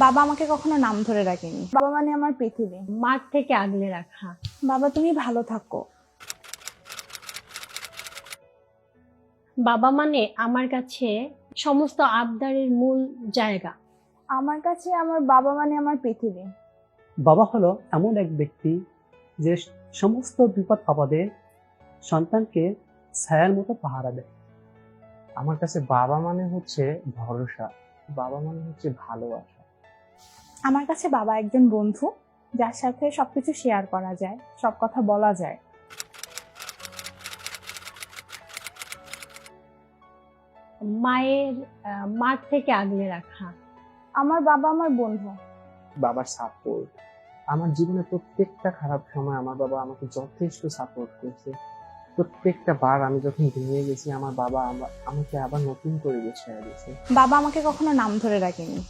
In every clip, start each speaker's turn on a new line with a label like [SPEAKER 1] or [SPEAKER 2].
[SPEAKER 1] বাবা আমাকে কখনো নাম ধরে ডাকেনি। বাবা মানে আমার পৃথিবী।
[SPEAKER 2] মাঠ থেকে আগলে রাখা।
[SPEAKER 1] বাবা তুমি ভালো থাকো।
[SPEAKER 2] বাবা মানে আমার কাছে সমস্ত আবদারের মূল জায়গা।
[SPEAKER 1] আমার কাছে আমার বাবা মানে আমার পৃথিবী।
[SPEAKER 3] বাবা হলো এমন এক ব্যক্তি যে সমস্ত বিপদ আপদে সন্তানকে ছায়ার মতো পাহারা দেয়।
[SPEAKER 4] আমার কাছে বাবা মানে হচ্ছে ভরসা, বাবা মানে হচ্ছে ভালোবাসা।
[SPEAKER 1] আমার কাছে বাবা একজন বন্ধু, যার সাথে সবকিছু শেয়ার করা যায়, সব কথা বলা যায়।
[SPEAKER 2] মায়ের মাঠ থেকে আগলে রাখা।
[SPEAKER 1] আমার বাবা আমার বন্ধু।
[SPEAKER 4] বাবার সাপোর্ট, আমার জীবনে প্রত্যেকটা খারাপ সময় আমার বাবা আমাকে যথেষ্ট সাপোর্ট করছে। প্রত্যেকটা বার আমি যখন ভেঙে গেছি, আমার বাবা আমাকে আবার নতুন করে গুছিয়ে দিয়েছে।
[SPEAKER 1] বাবা আমাকে কখনো নাম ধরে ডাকেনি।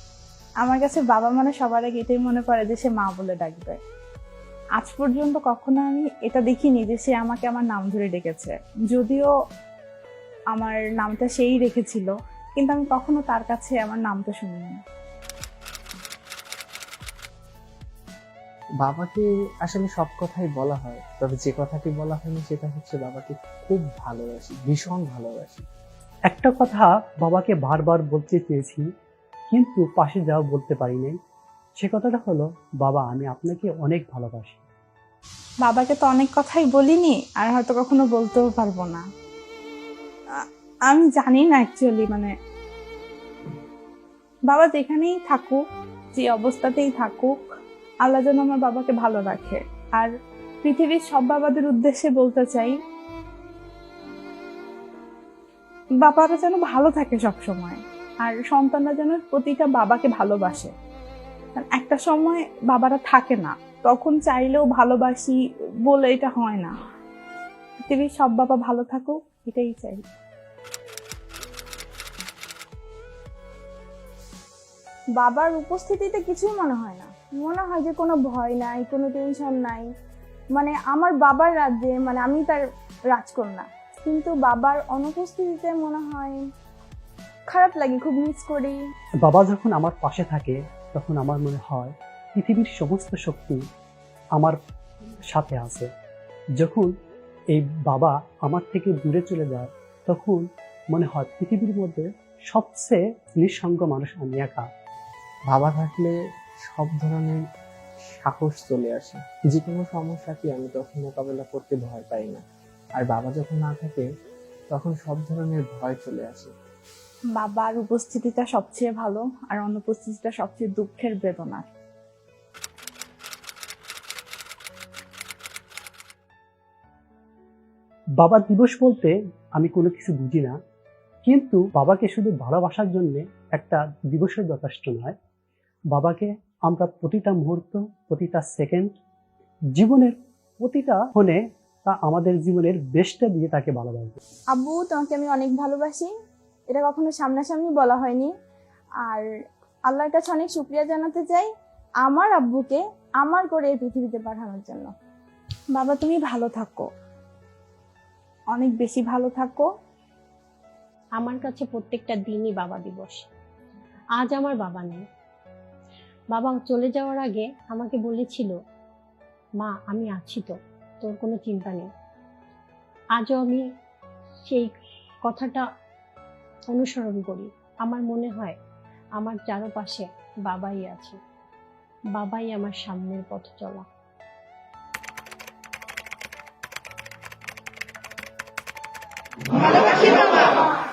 [SPEAKER 1] আমার কাছে বাবা মানে সবার আগে এটাই মনে পড়ে যে সে মা বলে ডাকবে। আজ পর্যন্ত কখনো আমি এটা দেখিনি যে সে আমাকে আমার নাম ধরে ডেকেছে। যদিও আমার নামটা সেই রেখেছিল, কিন্তু আমি কখনো তার কাছে আমার নামটা শুনিনি।
[SPEAKER 4] বাবাকে আসলে সব কথাই বলা হয়, তবে যে কথাটি বলা হয়নি সেটা হচ্ছে বাবাকে খুব ভালোবাসি, ভীষণ ভালোবাসি।
[SPEAKER 3] একটা কথা বাবাকে বারবার বলতে চেয়েছি, কিন্তু পাশে যাও বলতে পারি নাই। সে কথাটা হলো, বাবা আমি আপনাকে অনেক ভালোবাসি।
[SPEAKER 1] বাবাকে তো অনেক কথাই বলিনি, আর হয়তো কখনো বলতেও পারবো না। আমি জানি না অ্যাকচুয়ালি, বাবা যেখানেই থাকুক, যে অবস্থাতেই থাকুক, আল্লাহ যেন আমার বাবাকে ভালো রাখে। আর পৃথিবীর সব বাবাদের উদ্দেশ্যে বলতে চাই, বাবারা যেন ভালো থাকে সব সময়, আর সন্তানরা যেন প্রতিটা বাবাকে ভালোবাসে। কারণ একটা সময় বাবারা থাকে না, তখন চাইলেও ভালোবাসি বলে এটা হয় না। পৃথিবীর সব বাবা ভালো থাকুক, এটাই চাই। বাবার উপস্থিতিতে কিছুই মনে হয় না, মনে হয় যে কোনো ভয় নাই, কোনো টেনশন নাই। আমার বাবার রাজ্যে, আমি তার রাজকন্যা, কিন্তু বাবার অনুপস্থিতিতে মনে হয় খারাপ লাগে, খুব মিস করি।
[SPEAKER 3] বাবা যখন আমার পাশে থাকে, তখন আমার মনে হয় পৃথিবীর সমস্ত শক্তি আমার সাথে আছে। যখন এই বাবা আমার থেকে দূরে চলে যায়, তখন মনে হয় পৃথিবীর মধ্যে সবচেয়ে নিঃসঙ্গ মানুষ আমি একা।
[SPEAKER 4] বাবা থাকলে সব ধরনের সাহস চলে আসে, যে কোনো সমস্যাকে আমি তখন মোকাবেলা করতে ভয় পাই না। আর বাবা যখন না থাকে, তখন সব ধরনের ভয় চলে আসে।
[SPEAKER 1] বাবার উপস্থিতিটা সবচেয়ে ভালো, আর অনুপস্থিতিটা সবচেয়ে দুঃখের বেদনা।
[SPEAKER 3] বাবা দিবস বলতে আমি কোনো কিছু বুঝি না, কিন্তু বাবাকে শুধু ভালোবাসার জন্য একটা দিবসের যথেষ্ট নয়। বাবাকে আমরা প্রতিটা মুহূর্ত, প্রতিটা সেকেন্ড, জীবনের প্রতিটা ক্ষণে তা আমাদের জীবনের বেস্টটা দিয়ে তাকে ভালোবাসবো।
[SPEAKER 1] আব্বু তোমাকে আমি অনেক ভালোবাসি, এটা কখনো সামনাসামনি বলা হয়নি। আর আল্লাহর কাছে অনেক শুকরিয়া জানাতে চাই আমার আব্বুকে আমার করে এই পৃথিবীতে পাঠানোর জন্য। বাবা তুমি ভালো থাকো, অনেক বেশি ভালো থাকো।
[SPEAKER 2] আমার কাছে প্রত্যেকটা দিনই বাবা দিবস। আজ আমার বাবা নেই। বাবা চলে যাওয়ার আগে আমাকে বলেছিল, মা আমি আছি তো, তোর কোনো চিন্তা নেই। আজও আমি সেই কথাটা অনুসরণ করি। আমার মনে হয় আমার চারপাশে বাবাই আছে, বাবাই আমার সামনের পথ চলা।
[SPEAKER 5] ভালোবাসি বাবা।